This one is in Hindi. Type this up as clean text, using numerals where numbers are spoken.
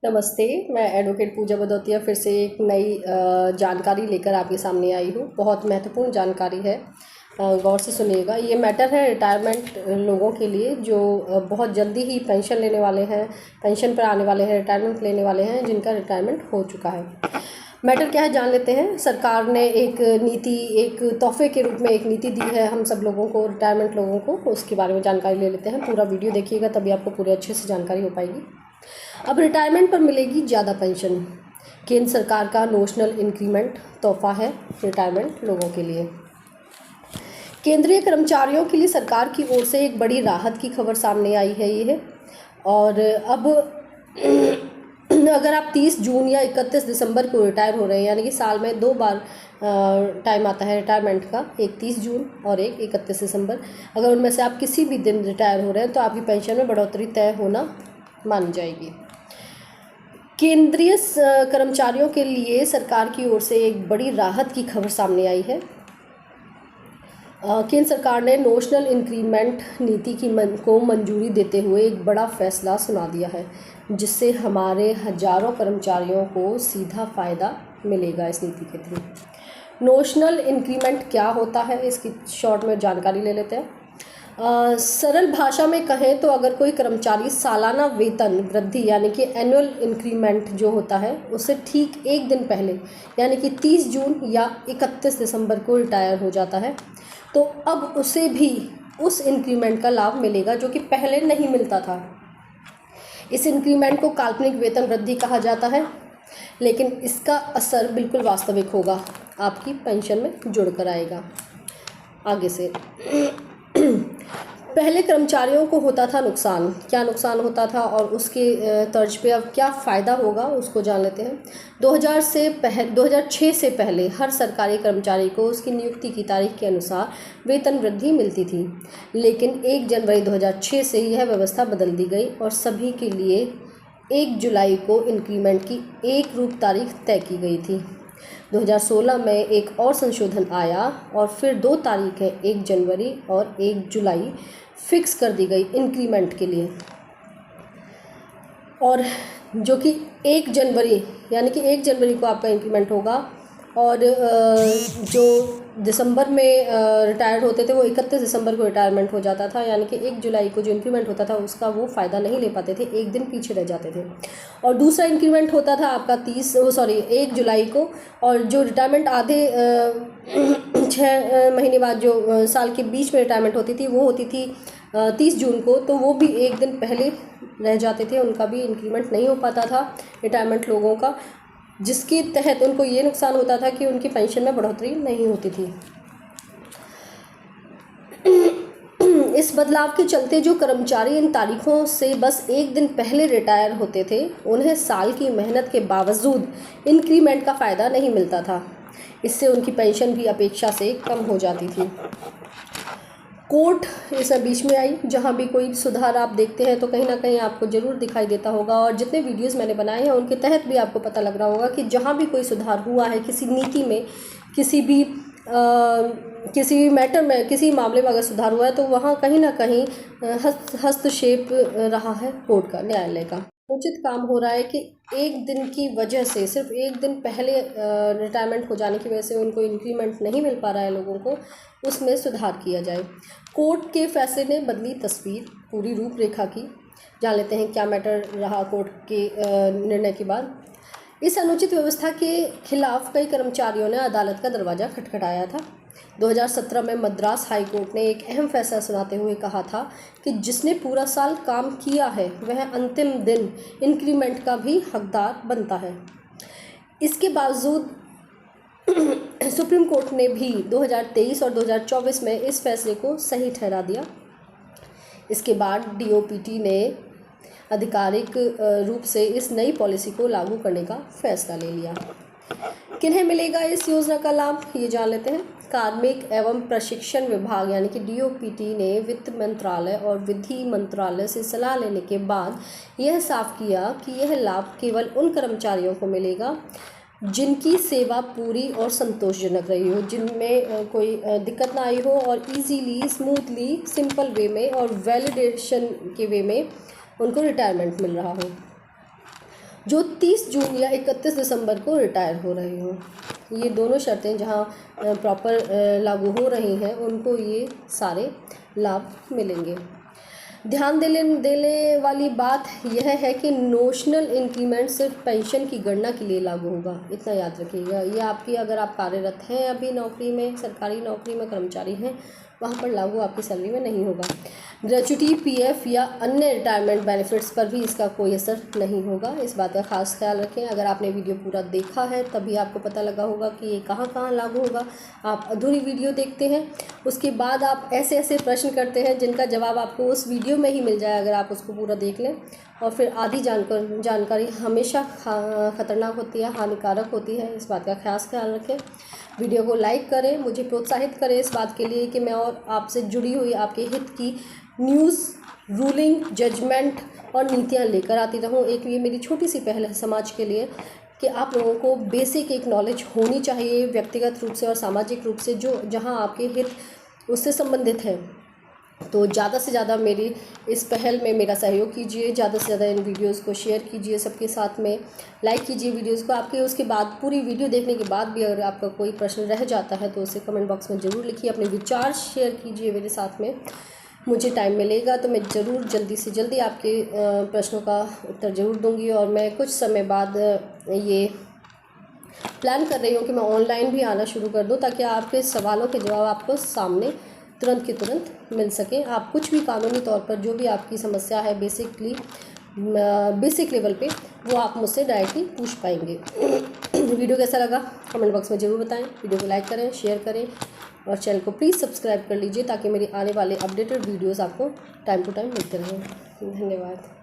नमस्ते, मैं एडवोकेट पूजा भदौतिया फिर से एक नई जानकारी लेकर आपके सामने आई हूँ। बहुत महत्वपूर्ण जानकारी है, गौर से सुनिएगा। ये मैटर है रिटायरमेंट लोगों के लिए जो बहुत जल्दी ही पेंशन लेने वाले हैं, पेंशन पर आने वाले हैं, रिटायरमेंट लेने वाले हैं, जिनका रिटायरमेंट हो चुका है। मैटर क्या है जान लेते हैं। सरकार ने एक नीति, एक तोहफे के रूप में एक नीति दी है हम सब लोगों को, रिटायरमेंट लोगों को। उसके बारे में जानकारी ले लेते हैं। पूरा वीडियो देखिएगा तभी आपको पूरे अच्छे से जानकारी हो पाएगी। अब रिटायरमेंट पर मिलेगी ज़्यादा पेंशन। केंद्र सरकार का नोशनल इंक्रीमेंट तोहफा है रिटायरमेंट लोगों के लिए। केंद्रीय कर्मचारियों के लिए सरकार की ओर से एक बड़ी राहत की खबर सामने आई है ये है। और अब अगर आप 30 जून या 31 दिसंबर को रिटायर हो रहे हैं, यानी कि साल में 2 बार टाइम आता है रिटायरमेंट का, एक 30 जून और एक 31 दिसंबर। अगर उनमें से आप किसी भी दिन रिटायर हो रहे हैं तो आपकी पेंशन में बढ़ोतरी तय होना मानी जाएगी। केंद्रीय कर्मचारियों के लिए सरकार की ओर से एक बड़ी राहत की खबर सामने आई है। केंद्र सरकार ने नोशनल इंक्रीमेंट नीति को मंजूरी देते हुए एक बड़ा फैसला सुना दिया है, जिससे हमारे हजारों कर्मचारियों को सीधा फ़ायदा मिलेगा इस नीति के थ्रू। नोशनल इंक्रीमेंट क्या होता है, इसकी शॉर्ट में जानकारी ले लेते हैं। सरल भाषा में कहें तो अगर कोई कर्मचारी सालाना वेतन वृद्धि यानी कि एनुअल इंक्रीमेंट जो होता है उससे ठीक एक दिन पहले यानी कि 30 जून या 31 दिसंबर को रिटायर हो जाता है, तो अब उसे भी उस इंक्रीमेंट का लाभ मिलेगा जो कि पहले नहीं मिलता था। इस इंक्रीमेंट को काल्पनिक वेतन वृद्धि कहा जाता है, लेकिन इसका असर बिल्कुल वास्तविक होगा, आपकी पेंशन में जुड़कर आएगा। आगे से पहले कर्मचारियों को होता था नुकसान। क्या नुकसान होता था और उसके तर्ज पे अब क्या फ़ायदा होगा उसको जान लेते हैं। 2006 से पहले हर सरकारी कर्मचारी को उसकी नियुक्ति की तारीख के अनुसार वेतन वृद्धि मिलती थी, लेकिन 1 जनवरी 2006 से यह व्यवस्था बदल दी गई और सभी के लिए 1 जुलाई को इंक्रीमेंट की एक रूप तारीख तय की गई थी। 2016 में एक और संशोधन आया और फिर 2 तारीखें 1 जनवरी और 1 जुलाई फिक्स कर दी गई इंक्रीमेंट के लिए, और जो कि 1 जनवरी यानी कि 1 जनवरी को आपका इंक्रीमेंट होगा, और जो दिसंबर में रिटायर्ड होते थे वो 31 दिसंबर को रिटायरमेंट हो जाता था, यानी कि 1 जुलाई को जो इंक्रीमेंट होता था उसका वो फ़ायदा नहीं ले पाते थे, एक दिन पीछे रह जाते थे। और दूसरा इंक्रीमेंट होता था आपका 1 जुलाई को, और जो रिटायरमेंट आधे 6 महीने बाद जो साल के बीच में रिटायरमेंट होती थी वो होती थी 30 जून को, तो वो भी एक दिन पहले रह जाते थे, उनका भी इंक्रीमेंट नहीं हो पाता था रिटायरमेंट लोगों का, जिसके तहत उनको ये नुकसान होता था कि उनकी पेंशन में बढ़ोतरी नहीं होती थी। इस बदलाव के चलते जो कर्मचारी इन तारीखों से बस एक दिन पहले रिटायर होते थे, उन्हें साल की मेहनत के बावजूद इंक्रीमेंट का फ़ायदा नहीं मिलता था। इससे उनकी पेंशन भी अपेक्षा से कम हो जाती थी। कोर्ट इस बीच में आई, जहाँ भी कोई सुधार आप देखते हैं तो कहीं ना कहीं आपको ज़रूर दिखाई देता होगा, और जितने वीडियोस मैंने बनाए हैं उनके तहत भी आपको पता लग रहा होगा कि जहाँ भी कोई सुधार हुआ है किसी नीति में, किसी भी मैटर में, किसी मामले में अगर सुधार हुआ है तो वहाँ कहीं ना कहीं हस्तक्षेप रहा है कोर्ट का, न्यायालय का। उचित काम हो रहा है कि एक दिन की वजह से, सिर्फ एक दिन पहले रिटायरमेंट हो जाने की वजह से उनको इंक्रीमेंट नहीं मिल पा रहा है लोगों को, उसमें सुधार किया जाए। कोर्ट के फैसले ने बदली तस्वीर, पूरी रूपरेखा की। जान लेते हैं क्या मैटर रहा कोर्ट के निर्णय के बाद। इस अनुचित व्यवस्था के खिलाफ कई कर्मचारियों ने अदालत का दरवाज़ा खटखटाया था। 2017 में मद्रास हाई कोर्ट ने एक अहम फैसला सुनाते हुए कहा था कि जिसने पूरा साल काम किया है वह अंतिम दिन इंक्रीमेंट का भी हकदार बनता है। इसके बावजूद सुप्रीम कोर्ट ने भी 2023 और 2024 में इस फैसले को सही ठहरा दिया। इसके बाद डीओपीटी ने आधिकारिक रूप से इस नई पॉलिसी को लागू करने का फैसला ले लिया। किन्हें मिलेगा इस योजना का लाभ, ये जान लेते हैं। कार्मिक एवं प्रशिक्षण विभाग यानी कि डीओपीटी ने वित्त मंत्रालय और विधि मंत्रालय से सलाह लेने के बाद यह साफ किया कि यह लाभ केवल उन कर्मचारियों को मिलेगा जिनकी सेवा पूरी और संतोषजनक रही हो, जिनमें कोई दिक्कत ना आई हो, और इजीली, स्मूथली, सिंपल वे में और वैलिडेशन के वे में उनको रिटायरमेंट मिल रहा हो। जो 30 जून या 31 दिसंबर को रिटायर हो रहे हों। ये दोनों शर्तें जहाँ प्रॉपर लागू हो रही हैं उनको ये सारे लाभ मिलेंगे। ध्यान देने वाली बात यह है कि नोशनल इंक्रीमेंट सिर्फ पेंशन की गणना के लिए लागू होगा, इतना याद रखिएगा। ये आपकी, अगर आप कार्यरत हैं अभी नौकरी में, सरकारी नौकरी में कर्मचारी हैं, वहाँ पर लागू आपकी सैलरी में नहीं होगा। ग्रेच्युटी, पीएफ या अन्य रिटायरमेंट बेनिफिट्स पर भी इसका कोई असर नहीं होगा, इस बात का खास ख्याल रखें। अगर आपने वीडियो पूरा देखा है तभी आपको पता लगा होगा कि ये कहाँ कहाँ लागू होगा। आप अधूरी वीडियो देखते हैं, उसके बाद आप ऐसे ऐसे प्रश्न करते हैं जिनका जवाब आपको उस वीडियो में ही मिल जाए अगर आप उसको पूरा देख लें, और फिर आधी जानकारी हमेशा ख़तरनाक होती है, हानिकारक होती है, इस बात का खास ख्याल रखें। वीडियो को लाइक करें, मुझे प्रोत्साहित करें इस बात के लिए कि मैं और आपसे जुड़ी हुई आपके हित की न्यूज़, रूलिंग, जजमेंट और नीतियाँ लेकर आती रहूँ। एक ये मेरी छोटी सी पहल है समाज के लिए कि आप लोगों को बेसिक एक नॉलेज होनी चाहिए व्यक्तिगत रूप से और सामाजिक रूप से, जो जहाँ आपके हित उससे संबंधित है। तो ज़्यादा से ज़्यादा मेरी इस पहल में मेरा सहयोग कीजिए, ज़्यादा से ज़्यादा इन वीडियोस को शेयर कीजिए सबके साथ में, लाइक कीजिए वीडियोस को। आपके उसके बाद पूरी वीडियो देखने के बाद भी अगर आपका कोई प्रश्न रह जाता है तो उसे कमेंट बॉक्स में ज़रूर लिखिए, अपने विचार शेयर कीजिए मेरे साथ में। मुझे टाइम मिलेगा तो मैं ज़रूर जल्दी से जल्दी आपके प्रश्नों का उत्तर ज़रूर दूँगी। और मैं कुछ समय बाद ये प्लान कर रही हूँ कि मैं ऑनलाइन भी आना शुरू कर दूँ, ताकि आपके सवालों के जवाब आपको सामने तुरंत के तुरंत मिल सके। आप कुछ भी कानूनी तौर पर जो भी आपकी समस्या है बेसिक लेवल पे, वो आप मुझसे डायरेक्टली पूछ पाएंगे। वीडियो कैसा लगा कमेंट बॉक्स में ज़रूर बताएं। वीडियो को लाइक करें, शेयर करें और चैनल को प्लीज़ सब्सक्राइब कर लीजिए ताकि मेरी आने वाले अपडेटेड वीडियोज़ आपको टाइम टू टाइम मिलते रहें। धन्यवाद।